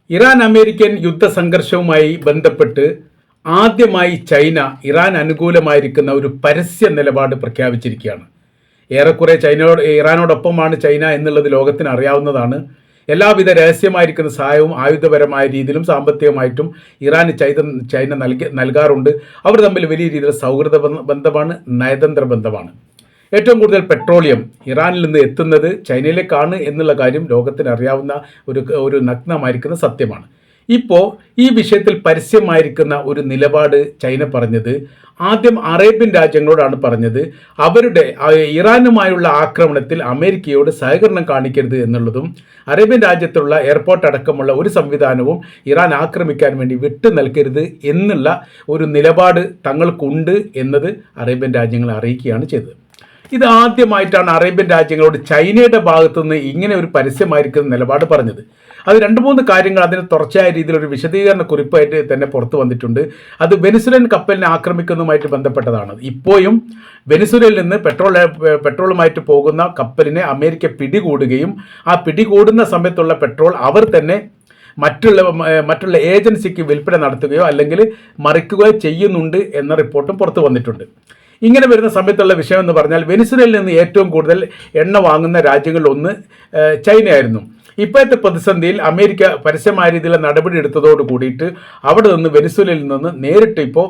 Iran American യുദ്ധസംഘർഷവുമായി ബന്ധപ്പെട്ട് ആദ്യമായി China Iran അനുകൂലമായിരിക്കുന്ന ഒരു പരസ്യ നിലപാട് പ്രഖ്യാപിച്ചിരിക്കുകയാണ്. ഏറെക്കുറെ ഇറാനോടൊപ്പമാണ് ചൈന എന്നുള്ളത് ലോകത്തിന് അറിയാവുന്നതാണ്. എല്ലാവിധ രഹസ്യമായിരിക്കുന്ന സഹായവും ആയുധപരമായ രീതിയിലും സാമ്പത്തികമായിട്ടും ഇറാന് ചൈന നൽകാറുണ്ട്. അവർ തമ്മിൽ വലിയ രീതിയിൽ സൗഹൃദ ബന്ധമാണ്, നയതന്ത്ര ബന്ധമാണ്. ഏറ്റവും കൂടുതൽ പെട്രോളിയം ഇറാനിൽ നിന്ന് എത്തുന്നത് ചൈനയിലേക്കാണ് എന്നുള്ള കാര്യം ലോകത്തിന് അറിയാവുന്ന ഒരു നഗ്നമായിരിക്കുന്ന സത്യമാണ്. ഇപ്പോൾ ഈ വിഷയത്തിൽ പരസ്യമായിരിക്കുന്ന ഒരു നിലപാട് ചൈന പറഞ്ഞത് ആദ്യം അറേബ്യൻ രാജ്യങ്ങളോടാണ് പറഞ്ഞത്. അവരുടെ ഇറാനുമായുള്ള ആക്രമണത്തിൽ അമേരിക്കയോട് സഹകരണം കാണിക്കരുത് എന്നുള്ളതും അറേബ്യൻ രാജ്യത്തുള്ള എയർപോർട്ട് അടക്കമുള്ള ഒരു സംവിധാനവും ഇറാൻ ആക്രമിക്കാൻ വേണ്ടി വിട്ടു നൽകരുത് എന്നുള്ള ഒരു നിലപാട് തങ്ങൾക്കുണ്ട് എന്നത് അറേബ്യൻ രാജ്യങ്ങളെ അറിയിക്കുകയാണ് ചെയ്തത്. ഇത് ആദ്യമായിട്ടാണ് അറേബ്യൻ രാജ്യങ്ങളോട് ചൈനയുടെ ഭാഗത്തുനിന്ന് ഇങ്ങനെ ഒരു പരസ്യമായിരിക്കുന്ന നിലപാട് പറഞ്ഞത്. അത് 2-3 കാര്യങ്ങൾ അതിന് തുടർച്ചയായ രീതിയിൽ ഒരു വിശദീകരണ കുറിപ്പായിട്ട് തന്നെ പുറത്തു വന്നിട്ടുണ്ട്. അത് വെനിസുലൻ കപ്പലിനെ ആക്രമിക്കുന്നതുമായിട്ട് ബന്ധപ്പെട്ടതാണ്. ഇപ്പോഴും വെനിസുലയിൽ നിന്ന് പെട്രോളുമായിട്ട് പോകുന്ന കപ്പലിനെ അമേരിക്ക പിടികൂടുകയും ആ പിടികൂടുന്ന സമയത്തുള്ള പെട്രോൾ അവർ തന്നെ മറ്റുള്ള ഏജൻസിക്ക് വിൽപ്പന നടത്തുകയോ അല്ലെങ്കിൽ മറിക്കുകയോ ചെയ്യുന്നുണ്ട് എന്ന റിപ്പോർട്ടും പുറത്തു വന്നിട്ടുണ്ട്. ഇങ്ങനെ വരുന്ന സമയത്തുള്ള വിഷയം എന്ന് പറഞ്ഞാൽ വെനിസുലയിൽ നിന്ന് ഏറ്റവും കൂടുതൽ എണ്ണ വാങ്ങുന്ന രാജ്യങ്ങളിലൊന്ന് ചൈനയായിരുന്നു. ഇപ്പോഴത്തെ പ്രതിസന്ധിയിൽ അമേരിക്ക പരസ്യമായ രീതിയിലുള്ള നടപടി എടുത്തതോട് കൂടിയിട്ട് അവിടെ നിന്ന് വെനിസുലയിൽ നിന്ന് നേരിട്ട് ഇപ്പോൾ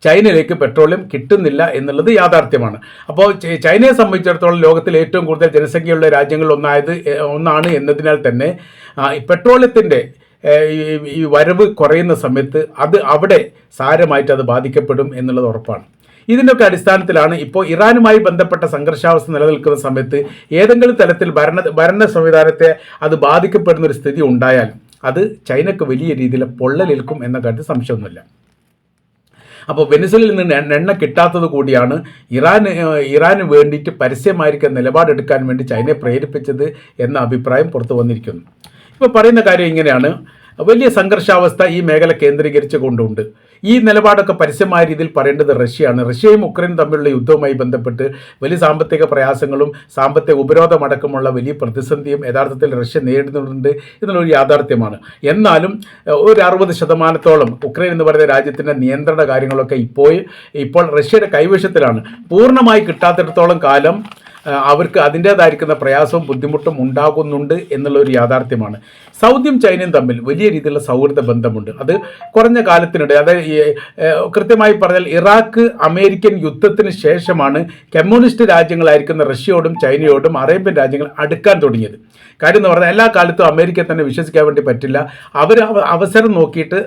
ചൈനയിലേക്ക് പെട്രോളിയം കിട്ടുന്നില്ല എന്നുള്ളത് യാഥാർത്ഥ്യമാണ്. അപ്പോൾ ചൈനയെ സംബന്ധിച്ചിടത്തോളം ലോകത്തിൽ ഏറ്റവും കൂടുതൽ ജനസംഖ്യയുള്ള രാജ്യങ്ങളിൽ ഒന്നാണ് എന്നതിനാൽ തന്നെ പെട്രോളിയത്തിൻ്റെ ഈ വരവ് കുറയുന്ന സമയത്ത് അത് സാരമായിട്ട് അത് ബാധിക്കപ്പെടും എന്നുള്ളത് ഉറപ്പാണ്. ഇതിൻ്റെയൊക്കെ അടിസ്ഥാനത്തിലാണ് ഇപ്പോൾ ഇറാനുമായി ബന്ധപ്പെട്ട സംഘർഷാവസ്ഥ നിലനിൽക്കുന്ന സമയത്ത് ഏതെങ്കിലും തലത്തിൽ ഭരണ സംവിധാനത്തെ അത് ബാധിക്കപ്പെടുന്ന ഒരു സ്ഥിതി ഉണ്ടായാൽ അത് ചൈനക്ക് വലിയ രീതിയിൽ പൊള്ളലേൽക്കും എന്ന കാര്യത്തിൽ സംശയമൊന്നുമില്ല. അപ്പോൾ വെനിസുലയിൽ നിന്ന് എണ്ണ കിട്ടാത്തത് കൂടിയാണ് ഇറാന് വേണ്ടിയിട്ട് പരസ്യമായിരിക്കുന്ന നിലപാടെടുക്കാൻ വേണ്ടി ചൈനയെ പ്രേരിപ്പിച്ചത് എന്ന അഭിപ്രായം പുറത്തു വന്നിരിക്കുന്നു. ഇപ്പോൾ പറയുന്ന കാര്യം ഇങ്ങനെയാണ്. വലിയ സംഘർഷാവസ്ഥ ഈ മേഖല കേന്ദ്രീകരിച്ചു കൊണ്ടുണ്ട്. ഈ നിലപാടൊക്കെ പരസ്യമായ രീതിയിൽ പറയേണ്ടത് റഷ്യയാണ്. റഷ്യയും ഉക്രൈനും തമ്മിലുള്ള യുദ്ധവുമായി ബന്ധപ്പെട്ട് വലിയ സാമ്പത്തിക പ്രയാസങ്ങളും സാമ്പത്തിക ഉപരോധമടക്കമുള്ള വലിയ പ്രതിസന്ധിയും യഥാർത്ഥത്തിൽ റഷ്യ നേരിടുന്നുണ്ട് എന്നുള്ളൊരു യാഥാർത്ഥ്യമാണ്. എന്നാലും ഒരു 60% ഉക്രൈൻ എന്ന് പറയുന്ന രാജ്യത്തിൻ്റെ നിയന്ത്രണ കാര്യങ്ങളൊക്കെ ഇപ്പോൾ റഷ്യയുടെ കൈവശത്തിലാണ്. പൂർണ്ണമായി കിട്ടാത്തിടത്തോളം കാലം അവർക്ക് അതിൻ്റേതായിരിക്കുന്ന പ്രയാസവും ബുദ്ധിമുട്ടും ഉണ്ടാകുന്നുണ്ട് എന്നുള്ള ഒരു യാഥാർത്ഥ്യമാണ്. സൗദിയും ചൈനയും തമ്മിൽ വലിയ രീതിയിലുള്ള സൗഹൃദ ബന്ധമുണ്ട്. അത് കുറഞ്ഞ കാലത്തിനിടെ, അതായത് കൃത്യമായി പറഞ്ഞാൽ ഇറാഖ് അമേരിക്കൻ യുദ്ധത്തിന് ശേഷമാണ് കമ്മ്യൂണിസ്റ്റ് രാജ്യങ്ങളായിരിക്കുന്ന റഷ്യയോടും ചൈനയോടും അറേബ്യൻ രാജ്യങ്ങൾ അടുക്കാൻ തുടങ്ങിയത്. കാര്യം എന്ന് പറഞ്ഞാൽ എല്ലാ കാലത്തും അമേരിക്കയെ തന്നെ വിശ്വസിക്കാൻ വേണ്ടി പറ്റില്ല. അവർ അവസരം നോക്കിയിട്ട്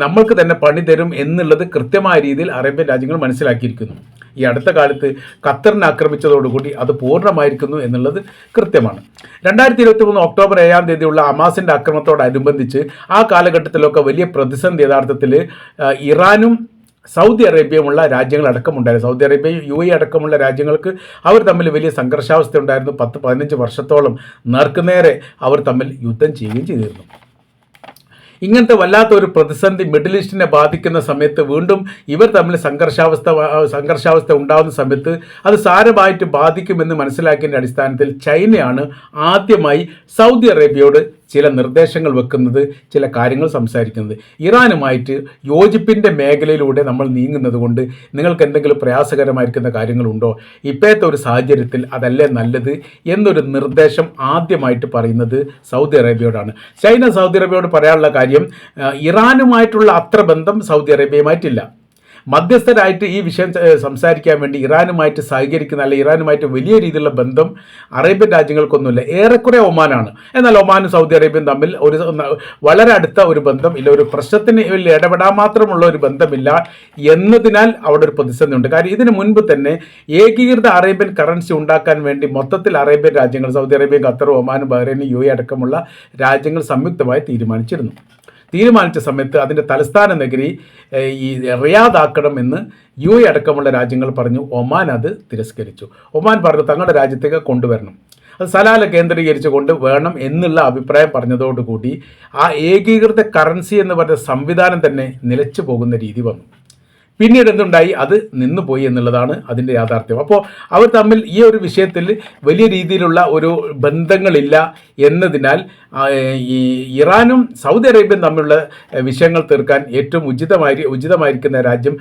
നമ്മൾക്ക് തന്നെ പണി തരും എന്നുള്ളത് കൃത്യമായ രീതിയിൽ അറേബ്യൻ രാജ്യങ്ങൾ മനസ്സിലാക്കിയിരിക്കുന്നു. ഈ അടുത്ത കാലത്ത് ഖത്തറിനെ ആക്രമിച്ചതോടുകൂടി അത് പൂർണ്ണമായിരിക്കുന്നു എന്നുള്ളത് കൃത്യമാണ്. 2023 ഒക്ടോബർ 7 ഹമാസിൻ്റെ ആക്രമണത്തോടനുബന്ധിച്ച് ആ കാലഘട്ടത്തിലൊക്കെ വലിയ പ്രതിസന്ധി യഥാർത്ഥത്തിൽ ഇറാനും സൗദി അറേബ്യയുമുള്ള രാജ്യങ്ങളടക്കമുണ്ടായിരുന്നു. സൗദി അറേബ്യ, UAE അടക്കമുള്ള രാജ്യങ്ങൾക്ക് അവർ തമ്മിൽ വലിയ സംഘർഷാവസ്ഥ ഉണ്ടായിരുന്നു. 10-15 വർഷത്തോളം നേർക്കുനേരെ അവർ തമ്മിൽ യുദ്ധം ചെയ്യുകയും ചെയ്തിരുന്നു. ഇങ്ങനത്തെ വല്ലാത്ത ഒരു പ്രതിസന്ധി മിഡിൽ ഈസ്റ്റിനെ ബാധിക്കുന്ന സമയത്ത് വീണ്ടും ഇവർ തമ്മിൽ സംഘർഷാവസ്ഥ ഉണ്ടാകുന്ന സമയത്ത് അത് സാരമായിട്ട് ബാധിക്കുമെന്ന് മനസ്സിലാക്കിയതിൻ്റെ അടിസ്ഥാനത്തിൽ ചൈനയാണ് ആദ്യമായി സൗദി അറേബ്യയോട് ചില നിർദ്ദേശങ്ങൾ വെക്കുന്നത്, ചില കാര്യങ്ങൾ സംസാരിക്കുന്നത്. ഇറാനുമായിട്ട് യോജിപ്പിൻ്റെ മേഖലയിലൂടെ നമ്മൾ നീങ്ങുന്നത് കൊണ്ട് നിങ്ങൾക്ക് എന്തെങ്കിലും പ്രയാസകരമായിരിക്കുന്ന കാര്യങ്ങളുണ്ടോ? ഇപ്പോഴത്തെ ഒരു സാഹചര്യത്തിൽ അതല്ലേ നല്ലത് എന്നൊരു നിർദ്ദേശം ആദ്യമായിട്ട് പറയുന്നത് സൗദി അറേബ്യയോടാണ്. ചൈന സൗദി അറേബ്യയോട് പറയാനുള്ള കാര്യം, ഇറാനുമായിട്ടുള്ള അത്ര ബന്ധം സൗദി അറേബ്യയുമായിട്ടില്ല. മധ്യസ്ഥരായിട്ട് ഈ വിഷയം സംസാരിക്കാൻ വേണ്ടി ഇറാനുമായിട്ട് സഹകരിക്കുന്ന, അല്ലെങ്കിൽ ഇറാനുമായിട്ട് വലിയ രീതിയിലുള്ള ബന്ധം അറേബ്യൻ രാജ്യങ്ങൾക്കൊന്നുമില്ല. ഏറെക്കുറെ ഒമാനാണ്. എന്നാൽ ഒമാനും സൗദി അറേബ്യയും തമ്മിൽ വളരെ അടുത്ത ഒരു ബന്ധം ഇല്ല. ഒരു പ്രശ്നത്തിന് ഇടപെടാൻ മാത്രമുള്ള ഒരു ബന്ധമില്ല എന്നതിനാൽ അവിടെ ഒരു പ്രതിസന്ധി ഉണ്ട്. കാര്യം ഇതിനു മുൻപ് തന്നെ ഏകീകൃത അറേബ്യൻ കറൻസി ഉണ്ടാക്കാൻ വേണ്ടി മൊത്തത്തിൽ അറേബ്യൻ രാജ്യങ്ങൾ, സൗദി അറേബ്യയും ഖത്തറും ഒമാനും ബഹ്റൈനും UAE അടക്കമുള്ള രാജ്യങ്ങൾ സംയുക്തമായി തീരുമാനിച്ച സമയത്ത് അതിൻ്റെ തലസ്ഥാന നഗരി ഈ റിയാദ് ആക്കണമെന്ന് UAE അടക്കമുള്ള രാജ്യങ്ങൾ പറഞ്ഞു. ഒമാൻ അത് തിരസ്കരിച്ചു. ഒമാൻ പറഞ്ഞു തങ്ങളുടെ രാജ്യത്തേക്ക് കൊണ്ടുവരണം, അത് സലാല കേന്ദ്രീകരിച്ചുകൊണ്ട് വേണം എന്നുള്ള അഭിപ്രായം പറഞ്ഞതോടുകൂടി ആ ഏകീകൃത കറൻസി എന്ന് പറയുന്ന സംവിധാനം തന്നെ നിലച്ചു പോകുന്ന രീതി വന്നു. പിന്നീട് എന്തുണ്ടായി, അത് നിന്നുപോയി എന്നുള്ളതാണ് അതിൻ്റെ യാഥാർത്ഥ്യം. അപ്പോൾ അവർ തമ്മിൽ ഈ ഒരു വിഷയത്തിൽ വലിയ രീതിയിലുള്ള ഒരു ബന്ധങ്ങളില്ല എന്നതിനാൽ ഈ ഇറാനും സൗദി അറേബ്യയും തമ്മിലുള്ള വിഷയങ്ങൾ തീർക്കാൻ ഏറ്റവും ഉചിതമായിരിക്കുന്ന രാജ്യം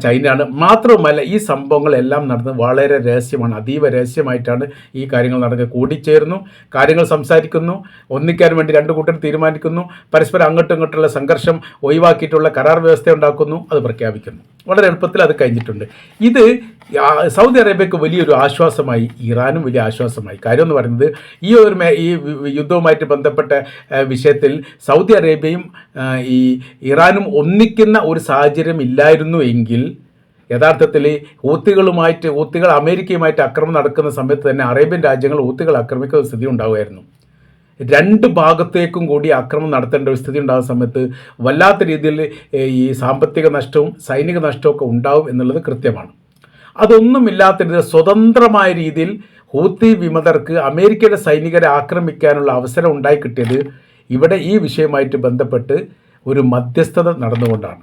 ചൈനയാണ്. മാത്രവുമല്ല, ഈ സംഭവങ്ങളെല്ലാം നടന്ന് വളരെ രഹസ്യമാണ്, അതീവ രഹസ്യമായിട്ടാണ് ഈ കാര്യങ്ങൾ നടക്കുക. കൂടിച്ചേർന്നു, കാര്യങ്ങൾ സംസാരിക്കുന്നു, ഒന്നിക്കാൻ വേണ്ടി രണ്ടു കൂട്ടർ തീരുമാനിക്കുന്നു, പരസ്പരം അങ്ങോട്ടും ഇങ്ങോട്ടുള്ള സംഘർഷം ഒഴിവാക്കിയിട്ടുള്ള കരാർ വ്യവസ്ഥ ഉണ്ടാക്കുന്നു, അത് പ്രഖ്യാപിക്കുന്നു. വളരെ എളുപ്പത്തിൽ അത് കഴിഞ്ഞിട്ടുണ്ട്. ഇത് സൗദി അറേബ്യക്ക് വലിയൊരു ആശ്വാസമായി, ഇറാനും വലിയ ആശ്വാസമായി. കാര്യം എന്ന് പറയുന്നത് ഈ യുദ്ധവുമായിട്ട് ബന്ധപ്പെട്ട വിഷയത്തിൽ സൗദി അറേബ്യയും ഈ ഇറാനും ഒന്നിക്കുന്ന ഒരു സാഹചര്യം ഇല്ലായിരുന്നു എങ്കിൽ യഥാർത്ഥത്തിൽ ഹൂത്തികൾ അമേരിക്കയുമായിട്ട് ആക്രമണം നടക്കുന്ന സമയത്ത് തന്നെ അറേബ്യൻ രാജ്യങ്ങൾ ഹൂത്തികൾ ആക്രമിക്കുന്ന സ്ഥിതി ഉണ്ടാവുമായിരുന്നു. രണ്ട് ഭാഗത്തേക്കും കൂടി ആക്രമണം നടത്തേണ്ട ഒരു സ്ഥിതി ഉണ്ടാകുന്ന സമയത്ത് വല്ലാത്ത രീതിയിൽ ഈ സാമ്പത്തിക നഷ്ടവും സൈനിക നഷ്ടവും ഒക്കെ ഉണ്ടാവും എന്നുള്ളത് കൃത്യമാണ്. അതൊന്നുമില്ലാത്ത രീതിയിൽ സ്വതന്ത്രമായ രീതിയിൽ ഹൂത്തി വിമതർക്ക് അമേരിക്കയുടെ സൈനികരെ ആക്രമിക്കാനുള്ള അവസരം ഉണ്ടായി കിട്ടിയത് ഇവിടെ ഈ വിഷയവുമായിട്ട് ബന്ധപ്പെട്ട് ഒരു മധ്യസ്ഥത നടന്നുകൊണ്ടാണ്.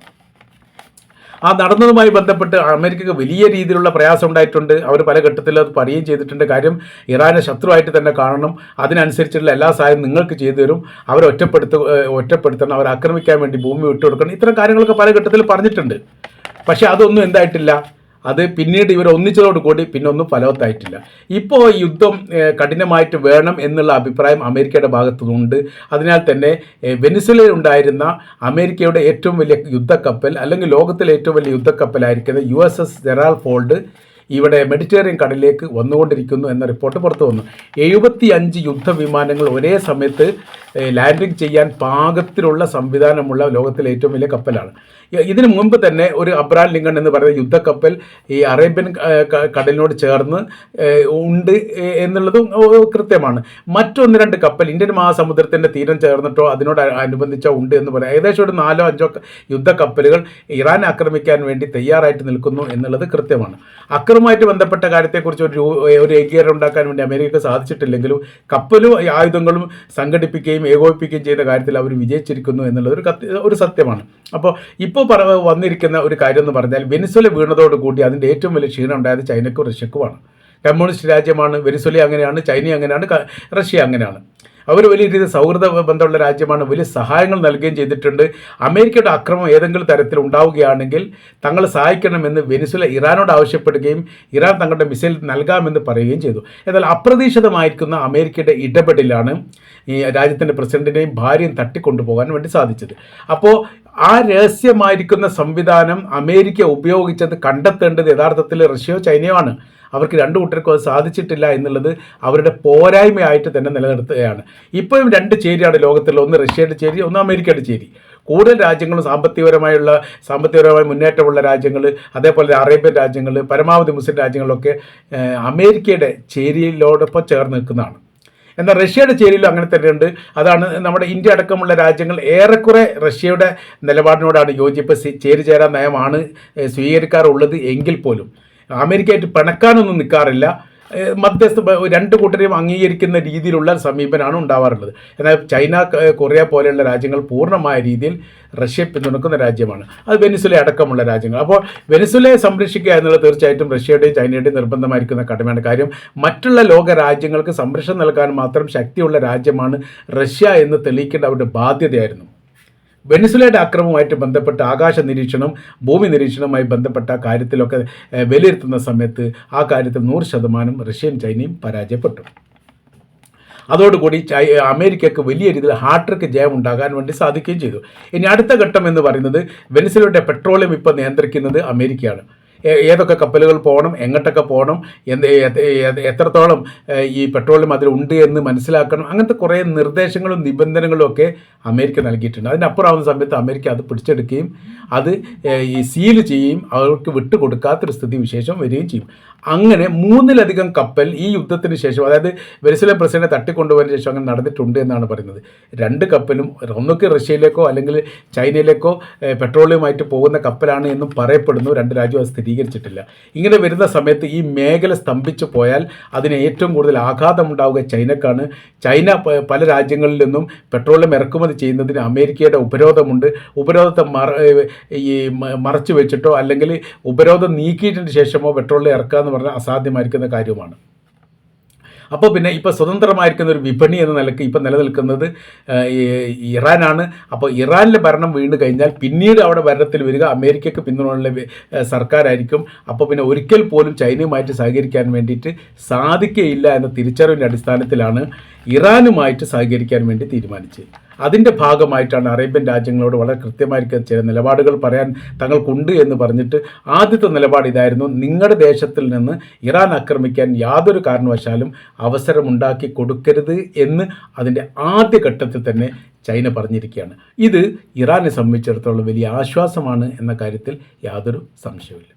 ആ നടന്നതുമായി ബന്ധപ്പെട്ട് അമേരിക്കക്ക് വലിയ രീതിയിലുള്ള പ്രയാസം ഉണ്ടായിട്ടുണ്ട്. അവർ പല ഘട്ടത്തിലും അത് പറയുകയും ചെയ്തിട്ടുണ്ട്. കാര്യം ഇറാനെ ശത്രുവായിട്ട് തന്നെ കാണണം, അതിനനുസരിച്ചുള്ള എല്ലാ സഹായവും നിങ്ങൾക്ക് ചെയ്തു തരും, അവരെ ഒറ്റപ്പെടുത്തണം, അവരെ ആക്രമിക്കാൻ വേണ്ടി ഭൂമി വിട്ടുകൊടുക്കണം, ഇത്തരം കാര്യങ്ങളൊക്കെ പല ഘട്ടത്തിൽ പറഞ്ഞിട്ടുണ്ട്. പക്ഷേ അതൊന്നും എന്തായിട്ടില്ല, അത് പിന്നീട് ഇവർ ഒന്നിച്ചതോടുകൂടി പിന്നെ ഒന്നും ഫലവത്തായിട്ടില്ല. ഇപ്പോൾ യുദ്ധം കഠിനമായിട്ട് വേണം എന്നുള്ള അഭിപ്രായം അമേരിക്കയുടെ ഭാഗത്തുനിന്നുണ്ട്. അതിനാൽ തന്നെ വെനിസ്വേലയിൽ ഉണ്ടായിരുന്ന അമേരിക്കയുടെ ഏറ്റവും വലിയ യുദ്ധക്കപ്പൽ, അല്ലെങ്കിൽ ലോകത്തിലെ ഏറ്റവും വലിയ യുദ്ധക്കപ്പലായിരിക്കുന്ന USS ജെറാൾഡ് ഫോർഡ് ഇവിടെ മെഡിറ്ററേനിയൻ കടലിലേക്ക് വന്നുകൊണ്ടിരിക്കുന്നു എന്ന റിപ്പോർട്ട് പുറത്തു വന്നു. 75 യുദ്ധവിമാനങ്ങൾ ഒരേ സമയത്ത് ലാൻഡിംഗ് ചെയ്യാൻ പാകത്തിലുള്ള സംവിധാനമുള്ള ലോകത്തിലെ ഏറ്റവും വലിയ കപ്പലാണ്. ഇതിനു മുൻപ് തന്നെ ഒരു അബ്രഹാം ലിങ്കൺ എന്ന് പറയുന്ന യുദ്ധക്കപ്പൽ ഈ അറേബ്യൻ കടലിനോട് ചേർന്ന് ഉണ്ട് എന്നുള്ളതും കൃത്യമാണ്. മറ്റൊന്ന് രണ്ട് കപ്പൽ ഇന്ത്യൻ മഹാസമുദ്രത്തിൻ്റെ തീരം ചേർന്നിട്ടോ അതിനോട് അനുബന്ധിച്ചോ ഉണ്ട് എന്ന് പറയാം. ഏകദേശം ഒരു 4-5 യുദ്ധക്കപ്പലുകൾ ഇറാൻ ആക്രമിക്കാൻ വേണ്ടി തയ്യാറായിട്ട് നിൽക്കുന്നു എന്നുള്ളത് കൃത്യമാണ്. അക്രമവുമായിട്ട് ബന്ധപ്പെട്ട കാര്യത്തെക്കുറിച്ച് ഒരു ഏകീകരണം ഉണ്ടാക്കാൻ വേണ്ടി അമേരിക്കക്ക് സാധിച്ചിട്ടില്ലെങ്കിലും കപ്പലും ആയുധങ്ങളും സംഘടിപ്പിക്കുകയും ഏകോപിപ്പിക്കുകയും ചെയ്യുന്ന കാര്യത്തിൽ അവർ വിജയിച്ചിരിക്കുന്നു എന്നുള്ളത് ഒരു സത്യമാണ്. അപ്പോൾ ഇപ്പോൾ വന്നിരിക്കുന്ന ഒരു കാര്യം എന്ന് പറഞ്ഞാൽ വെനിസ്വേല വീണതോടുകൂടി അതിൻ്റെ ഏറ്റവും വലിയ ക്ഷീണം ഉണ്ടായത് ചൈനയ്ക്കും റഷ്യക്കുമാണ്. കമ്മ്യൂണിസ്റ്റ് രാജ്യമാണ് വെനിസ്വേല, അങ്ങനെയാണ് ചൈന, അങ്ങനെയാണ് റഷ്യ, അങ്ങനെയാണ്. അവർ വലിയ രീതിയിൽ സൗഹൃദ ബന്ധമുള്ള രാജ്യമാണ്, വലിയ സഹായങ്ങൾ നൽകുകയും ചെയ്തിട്ടുണ്ട്. അമേരിക്കയുടെ ആക്രമണം ഏതെങ്കിലും തരത്തിൽ ഉണ്ടാവുകയാണെങ്കിൽ തങ്ങളെ സഹായിക്കണമെന്ന് വെനിസ്വേല ഇറാനോട് ആവശ്യപ്പെടുകയും ഇറാൻ തങ്ങളുടെ മിസൈൽ നൽകാമെന്ന് പറയുകയും ചെയ്തു. എന്നാൽ അപ്രതീക്ഷിതമായിരിക്കുന്ന അമേരിക്കയുടെ ഇടപെടലാണ് ഈ രാജ്യത്തിൻ്റെ പ്രസിഡന്റിനെയും ഭാര്യയും തട്ടിക്കൊണ്ടുപോകാൻ വേണ്ടി സാധിച്ചത്. അപ്പോൾ ആ രഹസ്യമായിരിക്കുന്ന സംവിധാനം അമേരിക്ക ഉപയോഗിച്ചത് കണ്ടെത്തേണ്ടത് യഥാർത്ഥത്തിൽ റഷ്യയോ ചൈനയോ ആണ്. അവർക്ക് രണ്ടു കൂട്ടർക്കും അത് സാധിച്ചിട്ടില്ല എന്നുള്ളത് അവരുടെ പോരായ്മയായിട്ട് തന്നെ നിലനിർത്തുകയാണ്. ഇപ്പോഴും രണ്ട് ചേരിയാണ് ലോകത്തിൽ, ഒന്ന് റഷ്യയുടെ ചേരി, ഒന്ന് അമേരിക്കയുടെ ചേരി. കൂടുതൽ രാജ്യങ്ങളും സാമ്പത്തികപരമായി മുന്നേറ്റമുള്ള രാജ്യങ്ങൾ, അതേപോലെ അറേബ്യൻ രാജ്യങ്ങൾ, പരമാവധി മുസ്ലിം രാജ്യങ്ങളൊക്കെ അമേരിക്കയുടെ ചേരിയിലോടൊപ്പം ചേർന്ന് നിൽക്കുന്നതാണ്. എന്നാൽ റഷ്യയുടെ ചേരിയിലും അങ്ങനെ തന്നെയുണ്ട്. അതാണ് നമ്മുടെ ഇന്ത്യ അടക്കമുള്ള രാജ്യങ്ങൾ ഏറെക്കുറെ റഷ്യയുടെ നിലപാടിനോടാണ് യോജിപ്പ്, ചേരാൻ നയമാണ് സ്വീകരിക്കാറുള്ളത് എങ്കിൽ പോലും അമേരിക്കയായിട്ട് പിണക്കാനൊന്നും നിൽക്കാറില്ല. മധ്യസ്ഥ രണ്ട് കൂട്ടരെയും അംഗീകരിക്കുന്ന രീതിയിലുള്ള സമീപനമാണ് ഉണ്ടാവാറുള്ളത്. എന്നാൽ ചൈന, കൊറിയ പോലെയുള്ള രാജ്യങ്ങൾ പൂർണ്ണമായ രീതിയിൽ റഷ്യ പിന്തുണക്കുന്ന രാജ്യമാണ്. അത് വെനിസ്വേല അടക്കമുള്ള രാജ്യങ്ങൾ. അപ്പോൾ വെനിസ്വേലയെ സംരക്ഷിക്കുക എന്നുള്ളത് തീർച്ചയായിട്ടും റഷ്യയുടെയും ചൈനയുടെയും നിർബന്ധമായിരിക്കുന്ന കടമയാണ്. കാര്യം മറ്റുള്ള ലോക രാജ്യങ്ങൾക്ക് സംരക്ഷണം നൽകാൻ മാത്രം ശക്തിയുള്ള രാജ്യമാണ് റഷ്യ എന്ന് തെളിയിക്കേണ്ട അവരുടെ ബാധ്യതയായിരുന്നു. വെനിസ്വേലയുടെ ആക്രമണവുമായിട്ട് ബന്ധപ്പെട്ട ആകാശ നിരീക്ഷണം, ഭൂമി നിരീക്ഷണവുമായി ബന്ധപ്പെട്ട കാര്യത്തിലൊക്കെ വിലയിരുത്തുന്ന സമയത്ത് ആ കാര്യത്തിൽ 100% റഷ്യയും ചൈനയും പരാജയപ്പെട്ടു. അതോടുകൂടി അമേരിക്കയ്ക്ക് വലിയ രീതിയിൽ ഹാട്രിക് ജയം ഉണ്ടാകാൻ വേണ്ടി സാധിക്കുകയും ചെയ്തു. ഇനി അടുത്ത ഘട്ടം എന്ന് പറയുന്നത് വെനിസ്വേലയുടെ പെട്രോളിയം ഇപ്പോൾ നിയന്ത്രിക്കുന്നത് അമേരിക്കയാണ്. ഏതൊക്കെ കപ്പലുകൾ പോകണം, എങ്ങോട്ടൊക്കെ പോകണം, എത്രത്തോളം ഈ പെട്രോളിയം അതിലുണ്ട് എന്ന് മനസ്സിലാക്കണം, അങ്ങനത്തെ കുറേ നിർദ്ദേശങ്ങളും നിബന്ധനകളും ഒക്കെ അമേരിക്ക നൽകിയിട്ടുണ്ട്. അതിനപ്പുറമാവുന്ന സമയത്ത് അമേരിക്ക അത് പിടിച്ചെടുക്കുകയും അത് ഈ സീൽ ചെയ്യുകയും അവർക്ക് വിട്ടുകൊടുക്കാത്തൊരു സ്ഥിതി വിശേഷം വരികയും ചെയ്യും. അങ്ങനെ 3-ലധികം കപ്പൽ ഈ യുദ്ധത്തിന് ശേഷം, അതായത് വെനിസ്വേലൻ പ്രസിഡന്റിനെ തട്ടിക്കൊണ്ടുപോയതിന് ശേഷം അങ്ങനെ നടന്നിട്ടുണ്ട് എന്നാണ് പറയുന്നത്. 2 കപ്പലും ഒന്നൊക്കെ റഷ്യയിലേക്കോ അല്ലെങ്കിൽ ചൈനയിലേക്കോ പെട്രോളിയമായിട്ട് പോകുന്ന കപ്പലാണ് എന്നും പറയപ്പെടുന്നു. 2 രാജ്യവും സ്ഥിരീകരിച്ചു. സ്ഥിരീകരിച്ചിട്ടില്ല. ഇങ്ങനെ വരുന്ന സമയത്ത് ഈ മേഖല സ്തംഭിച്ചു പോയാൽ അതിന് ഏറ്റവും കൂടുതൽ ആഘാതമുണ്ടാവുക ചൈനക്കാണ്. ചൈന പല രാജ്യങ്ങളിൽ നിന്നും പെട്രോളിയം ഇറക്കുമതി ചെയ്യുന്നതിന് അമേരിക്കയുടെ ഉപരോധമുണ്ട്. ഉപരോധത്തെ മറച്ചു വെച്ചിട്ടോ അല്ലെങ്കിൽ ഉപരോധം നീക്കിയതിന് ശേഷമോ പെട്രോളിയം ഇറക്കുക എന്ന് പറഞ്ഞാൽ അസാധ്യമായിരിക്കുന്ന കാര്യമാണ്. അപ്പോൾ പിന്നെ ഇപ്പോൾ സ്വതന്ത്രമായിരിക്കുന്ന ഒരു വിപണി എന്ന നിലയ്ക്ക് ഇപ്പോൾ നിലനിൽക്കുന്നത് ഇറാനാണ്. അപ്പോൾ ഇറാനിലെ ഭരണം വീണ് കഴിഞ്ഞാൽ പിന്നീട് അവിടെ ഭരണത്തിൽ വരിക അമേരിക്കയ്ക്ക് പിന്തുണയുള്ള സർക്കാരായിരിക്കും. അപ്പോൾ പിന്നെ ഒരിക്കൽ പോലും ചൈനയുമായിട്ട് സഹകരിക്കാൻ വേണ്ടിയിട്ട് സാധിക്കുകയില്ല എന്ന തിരിച്ചറിവിൻ്റെ അടിസ്ഥാനത്തിലാണ് ഇറാനുമായിട്ട് സഹകരിക്കാൻ വേണ്ടി തീരുമാനിച്ചത്. അതിൻ്റെ ഭാഗമായിട്ടാണ് അറേബ്യൻ രാജ്യങ്ങളോട് വളരെ കൃത്യമായിരിക്കും ചില നിലപാടുകൾ പറയാൻ തങ്ങൾക്കുണ്ട് എന്ന് പറഞ്ഞിട്ട് ആദ്യത്തെ നിലപാട് ഇതായിരുന്നു: നിങ്ങളുടെ ദേശത്തിൽ നിന്ന് ഇറാൻ ആക്രമിക്കാൻ യാതൊരു കാരണവശാലും അവസരമുണ്ടാക്കി കൊടുക്കരുത് എന്ന് അതിൻ്റെ ആദ്യഘട്ടത്തിൽ തന്നെ ചൈന പറഞ്ഞിരിക്കുകയാണ്. ഇത് ഇറാനെ സംബന്ധിച്ചിടത്തോളം വലിയ ആശ്വാസമാണ് എന്ന കാര്യത്തിൽ യാതൊരു സംശയവുമില്ല.